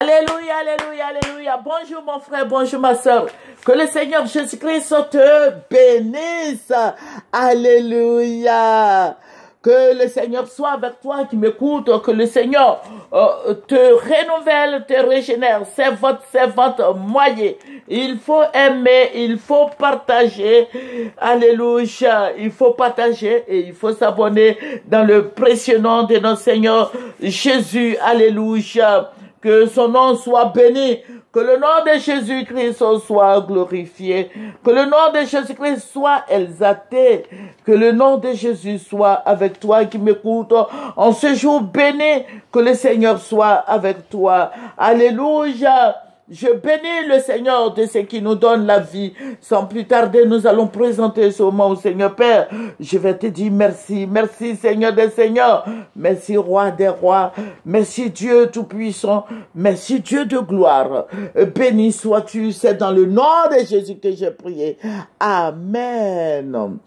Alléluia, alléluia, alléluia. Bonjour mon frère, bonjour ma soeur. Que le Seigneur Jésus-Christ te bénisse. Alléluia. Que le Seigneur soit avec toi qui m'écoute. Que le Seigneur te renouvelle, te régénère. C'est votre moyen. Il faut aimer, il faut partager. Alléluia. Il faut partager et il faut s'abonner dans le précieux nom de notre Seigneur Jésus. Alléluia. Que son nom soit béni, que le nom de Jésus-Christ soit glorifié, que le nom de Jésus-Christ soit exalté, que le nom de Jésus soit avec toi qui m'écoute en ce jour béni, que le Seigneur soit avec toi. Alléluia. Je bénis le Seigneur de ce qui nous donne la vie. Sans plus tarder, nous allons présenter ce moment au Seigneur Père. Je vais te dire merci. Merci Seigneur des Seigneurs. Merci Roi des Rois. Merci Dieu Tout-Puissant. Merci Dieu de gloire. Béni sois-tu. C'est dans le nom de Jésus que j'ai prié. Amen.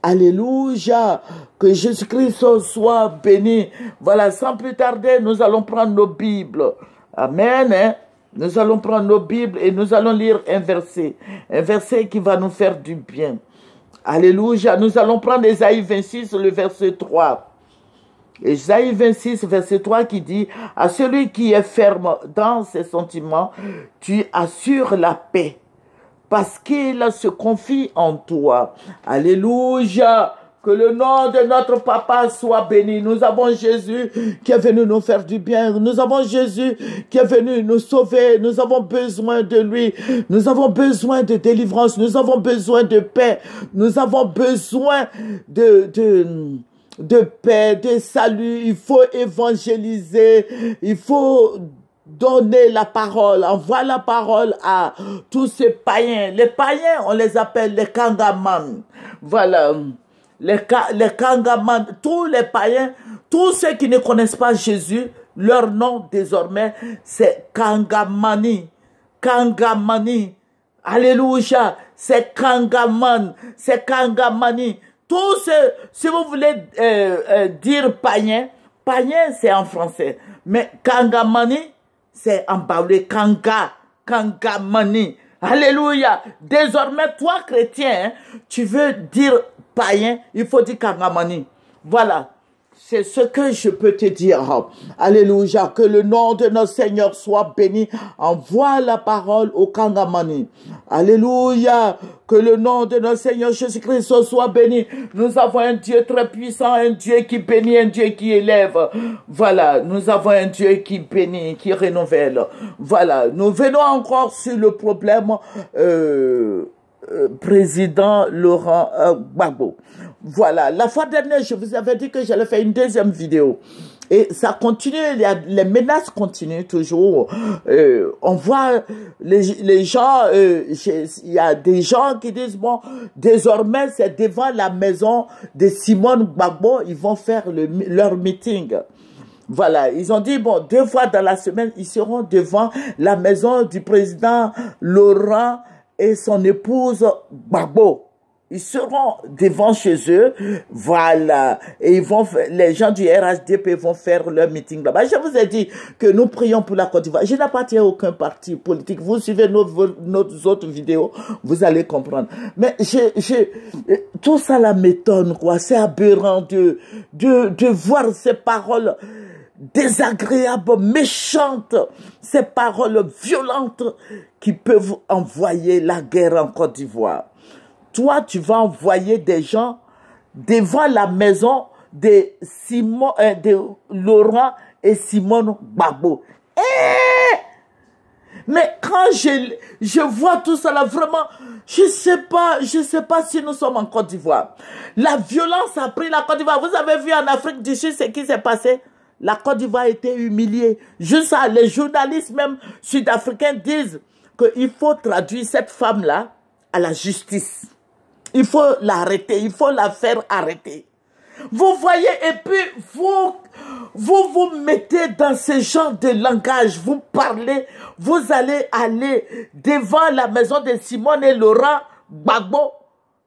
Alléluia. Que Jésus-Christ soit béni. Voilà, sans plus tarder, nous allons prendre nos Bibles. Amen. Hein? Nous allons prendre nos Bibles et nous allons lire un verset qui va nous faire du bien. Alléluia. Nous allons prendre Ésaïe 26, le verset 3. Ésaïe 26, verset 3 qui dit, « À celui qui est ferme dans ses sentiments, tu assures la paix, parce qu'il se confie en toi. » Alléluia. Que le nom de notre papa soit béni. Nous avons Jésus qui est venu nous faire du bien. Nous avons Jésus qui est venu nous sauver. Nous avons besoin de lui. Nous avons besoin de délivrance. Nous avons besoin de paix. Nous avons besoin de paix, de salut. Il faut évangéliser. Il faut donner la parole. Envoie la parole à tous ces païens. Les païens, on les appelle les kangaman. Voilà. Les kangaman, tous les païens, tous ceux qui ne connaissent pas Jésus, leur nom désormais, c'est kangamani. Kangamani. Alléluia. C'est kangaman. C'est kangamani. Tous ceux, si vous voulez dire païen, païen c'est en français. Mais kangamani, c'est en baoulé. Kangamani. Alléluia. Désormais, toi chrétien, tu veux dire païen, il faut dire kangamani. Voilà. C'est ce que je peux te dire. Alléluia. Que le nom de notre Seigneur soit béni. Envoie la parole au kangamani. Alléluia. Que le nom de notre Seigneur Jésus-Christ soit béni. Nous avons un Dieu très puissant, un Dieu qui bénit, un Dieu qui élève. Voilà. Nous avons un Dieu qui bénit, qui renouvelle. Voilà. Nous venons encore sur le problème président Laurent Gbagbo. Voilà, la fois dernière, je vous avais dit que j'allais faire une deuxième vidéo. Et ça continue, les menaces continuent toujours. On voit les gens, il y a des gens qui disent, bon, désormais, c'est devant la maison de Simone Gbagbo, ils vont faire leur meeting. Voilà, ils ont dit, bon, 2 fois dans la semaine, ils seront devant la maison du président Laurent et son épouse Gbagbo. Ils seront devant chez eux, voilà, et les gens du RHDP vont faire leur meeting là-bas. Je vous ai dit que nous prions pour la Côte d'Ivoire. Je n'appartiens à aucun parti politique. Vous suivez nos autres vidéos, vous allez comprendre. Mais tout ça là m'étonne, quoi. C'est aberrant de voir ces paroles désagréables, méchantes, ces paroles violentes qui peuvent envoyer la guerre en Côte d'Ivoire. Toi, tu vas envoyer des gens devant la maison de Laurent et Simone Gbagbo. Mais quand je vois tout ça là, vraiment, je sais pas si nous sommes en Côte d'Ivoire. La violence a pris la Côte d'Ivoire. Vous avez vu en Afrique du Sud ce qui s'est passé? La Côte d'Ivoire a été humiliée. Juste ça, les journalistes même sud-africains disent qu'il faut traduire cette femme-là à la justice. Il faut l'arrêter, il faut la faire arrêter. Vous voyez, et puis vous mettez dans ce genre de langage, vous parlez, vous allez aller devant la maison de Simone et Laurent Gbagbo,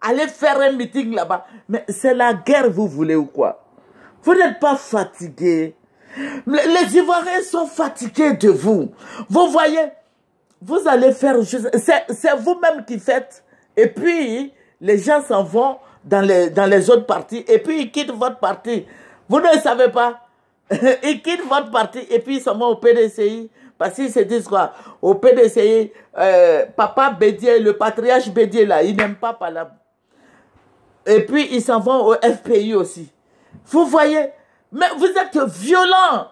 aller faire un meeting là-bas. Mais c'est la guerre, vous voulez ou quoi? Vous n'êtes pas fatigué. Les Ivoiriens sont fatigués de vous. Vous voyez, vous allez faire juste... C'est vous-même qui faites. Et puis, les gens s'en vont dans les autres partis. Et puis, ils quittent votre parti. Vous ne le savez pas. Ils quittent votre parti. Et puis, ils s'en vont au PDCI. Parce qu'ils se disent quoi? Au PDCI, Papa Bédier, le patriarche Bédier, là, il n'aime pas Palab. Et puis, ils s'en vont au FPI aussi. Vous voyez? Mais vous êtes violents.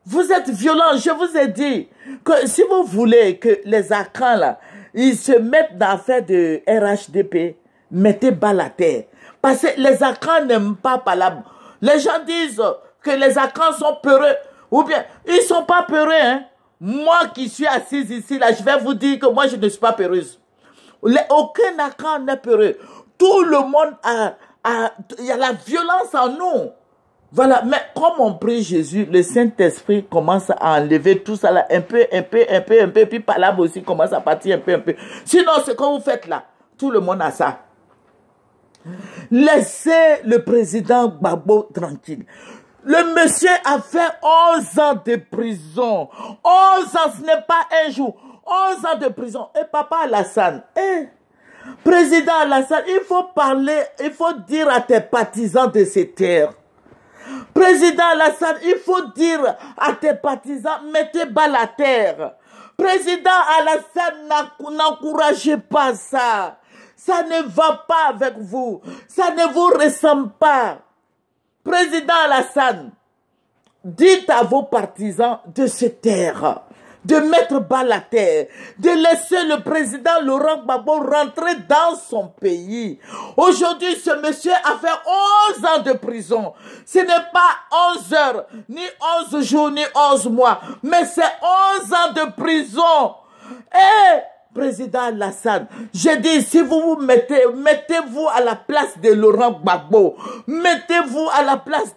Vous êtes violents. Je vous ai dit que si vous voulez que les Akans, là, ils se mettent dans l'affaire de RHDP, mettez bas la terre. Parce que les Akans n'aiment pas Palab. Les gens disent que les Akans sont peureux. Ou bien, ils ne sont pas peureux, hein. Moi qui suis assise ici, là, je vais vous dire que moi, je ne suis pas peureuse. Aucun Akan n'est peureux. Tout le monde il y a la violence en nous. Voilà, mais comme on prie Jésus, le Saint-Esprit commence à enlever tout ça là, un peu, puis Palab aussi commence à partir un peu. Sinon, ce que vous faites là, tout le monde a ça. Laissez le président Gbagbo tranquille. Le monsieur a fait 11 ans de prison. 11 ans, ce n'est pas un jour. 11 ans de prison. Et papa Alassane, président Alassane, il faut parler, il faut dire à tes partisans de se taire. Président Alassane, il faut dire à tes partisans, mettez bas la terre. Président Alassane, n'encouragez pas ça. Ça ne va pas avec vous. Ça ne vous ressemble pas. Président Alassane, dites à vos partisans de se taire, de mettre bas la terre, de laisser le président Laurent Gbagbo rentrer dans son pays. Aujourd'hui, ce monsieur a fait 11 ans de prison. Ce n'est pas 11 heures, ni 11 jours, ni 11 mois, mais c'est 11 ans de prison. Président Alassane, je dis, si vous vous mettez-vous à la place de Laurent Gbagbo, mettez-vous à la place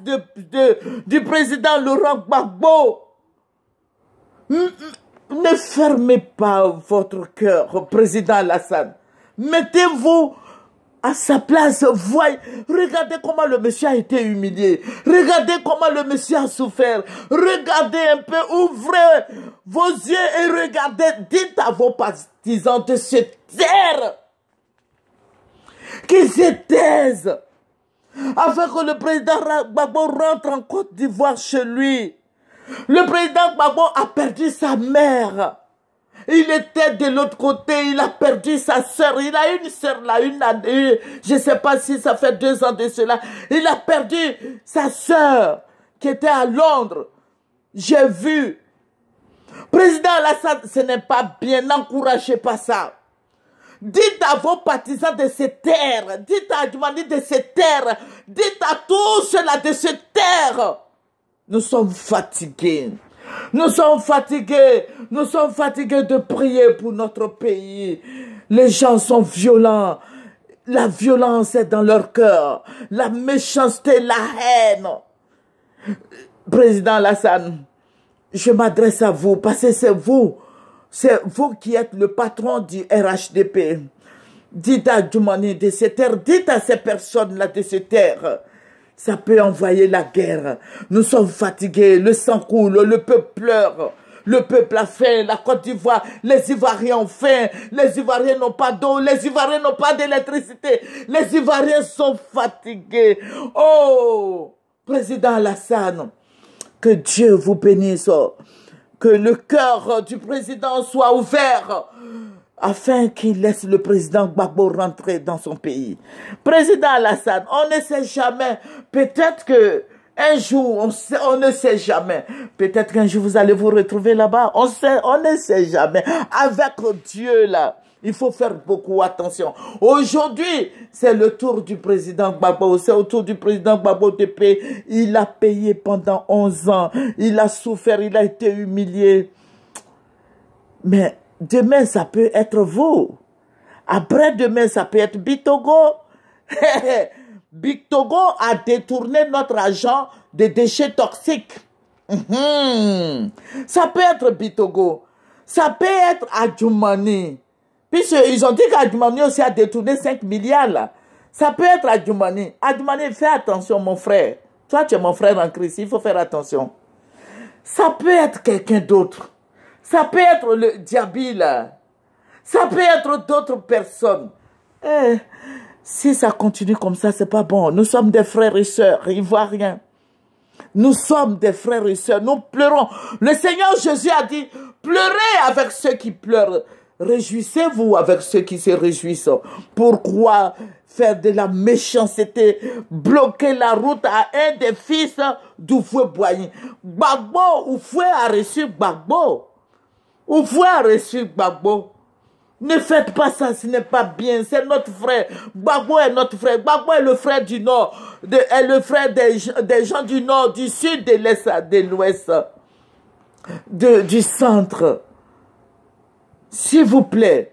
du président Laurent Gbagbo. Ne fermez pas votre cœur, président Alassane. Mettez-vous à sa place. Voyez, regardez comment le monsieur a été humilié. Regardez comment le monsieur a souffert. Regardez un peu, ouvrez vos yeux et regardez. Dites à vos partisans de se taire. Qu'ils se taisent. Afin que le président Gbagbo rentre en Côte d'Ivoire chez lui. Le président Gbagbo a perdu sa mère. Il était de l'autre côté, il a perdu sa sœur. Il a une sœur là, je ne sais pas si ça fait 2 ans de cela. Il a perdu sa sœur qui était à Londres. J'ai vu. Président Alassane, ce n'est pas bien, n'encouragez pas ça. Dites à vos partisans de se taire. Dites à Adjumani de se taire. Dites à tous ceux-là de se taire. Nous sommes fatigués. Nous sommes fatigués. Nous sommes fatigués de prier pour notre pays. Les gens sont violents. La violence est dans leur cœur. La méchanceté, la haine. Président Alassane, je m'adresse à vous parce que c'est vous qui êtes le patron du RHDP. Dites à Adjumani de se taire. Dites à ces personnes-là de se taire. Ça peut envoyer la guerre. Nous sommes fatigués, le sang coule, le peuple pleure. Le peuple a faim, la Côte d'Ivoire, les Ivoiriens ont faim, les Ivoiriens n'ont pas d'eau, les Ivoiriens n'ont pas d'électricité, les Ivoiriens sont fatigués. Oh, président Alassane, que Dieu vous bénisse, que le cœur du président soit ouvert, afin qu'il laisse le président Gbagbo rentrer dans son pays. Président Alassane, on ne sait jamais. Peut-être que un jour, on ne sait jamais. Peut-être qu'un jour vous allez vous retrouver là-bas. On ne sait jamais. Avec Dieu là, il faut faire beaucoup attention. Aujourd'hui, c'est le tour du président Gbagbo. C'est au tour du président Gbagbo de payer. Il a payé pendant 11 ans. Il a souffert, il a été humilié. Mais demain, ça peut être vous. Après-demain, ça peut être Bitogo. Bitogo a détourné notre argent de déchets toxiques. Ça peut être Bitogo. Ça peut être Adjumani. Puisqu'ils ont dit qu'Adjumani aussi a détourné 5 milliards. Là. Ça peut être Adjumani. Adjumani, fais attention, mon frère. Toi, tu es mon frère en Christ. Il faut faire attention. Ça peut être quelqu'un d'autre. Ça peut être le diable. Ça peut être d'autres personnes. Si ça continue comme ça, c'est pas bon. Nous sommes des frères et sœurs ivoiriens. Nous sommes des frères et sœurs. Nous pleurons. Le Seigneur Jésus a dit, pleurez avec ceux qui pleurent. Réjouissez-vous avec ceux qui se réjouissent. Pourquoi faire de la méchanceté, bloquer la route à un des fils d'Oufoué Boigny? Gbagbo, Oufoué a reçu Gbagbo. Oufoué a reçu Gbagbo. Ne faites pas ça, ce n'est pas bien. C'est notre frère. Gbagbo est notre frère. Gbagbo est le frère du Nord. Est le frère des gens du Nord, du Sud, de l'Est, de l'Ouest, du Centre. S'il vous plaît,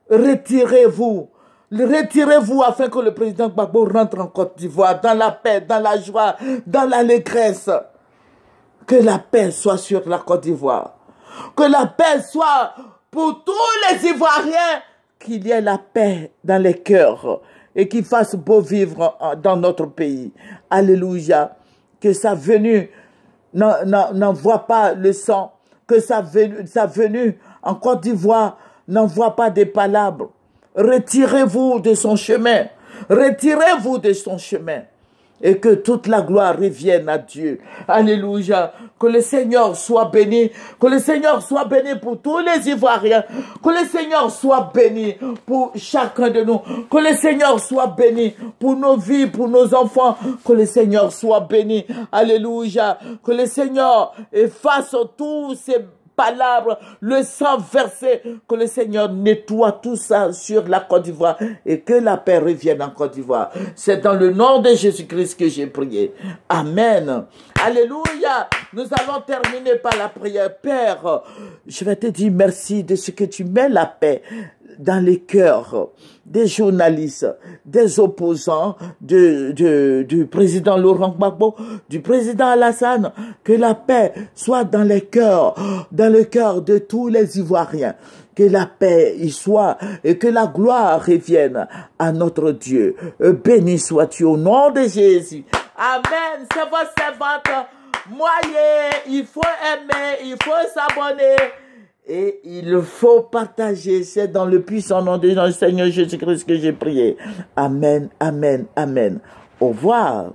retirez-vous. Retirez-vous afin que le président Gbagbo rentre en Côte d'Ivoire dans la paix, dans la joie, dans l'allégresse. Que la paix soit sur la Côte d'Ivoire. Que la paix soit pour tous les Ivoiriens. Qu'il y ait la paix dans les cœurs et qu'il fasse beau vivre dans notre pays. Alléluia. Que sa venue n'envoie pas le sang. Que sa venue en Côte d'Ivoire n'envoie pas des palabres. Retirez-vous de son chemin. Retirez-vous de son chemin. Et que toute la gloire revienne à Dieu. Alléluia. Que le Seigneur soit béni. Que le Seigneur soit béni pour tous les Ivoiriens. Que le Seigneur soit béni pour chacun de nous. Que le Seigneur soit béni pour nos vies, pour nos enfants. Que le Seigneur soit béni. Alléluia. Que le Seigneur efface tous ces palabres, le sang versé, que le Seigneur nettoie tout ça sur la Côte d'Ivoire et que la paix revienne en Côte d'Ivoire. C'est dans le nom de Jésus-Christ que j'ai prié. Amen. Alléluia. Nous allons terminer par la prière. Père, je vais te dire merci de ce que tu mets la paix dans les cœurs des journalistes, des opposants, du président Laurent Gbagbo, du président Alassane, que la paix soit dans les cœurs, dans le cœur de tous les Ivoiriens, que la paix y soit et que la gloire revienne à notre Dieu. Béni sois-tu au nom de Jésus. Amen. C'est votre servante. Moyen, il faut aimer, il faut s'abonner. Et il faut partager. C'est dans le puissant nom de notre Seigneur Jésus-Christ que j'ai prié. Amen, amen, amen. Au revoir.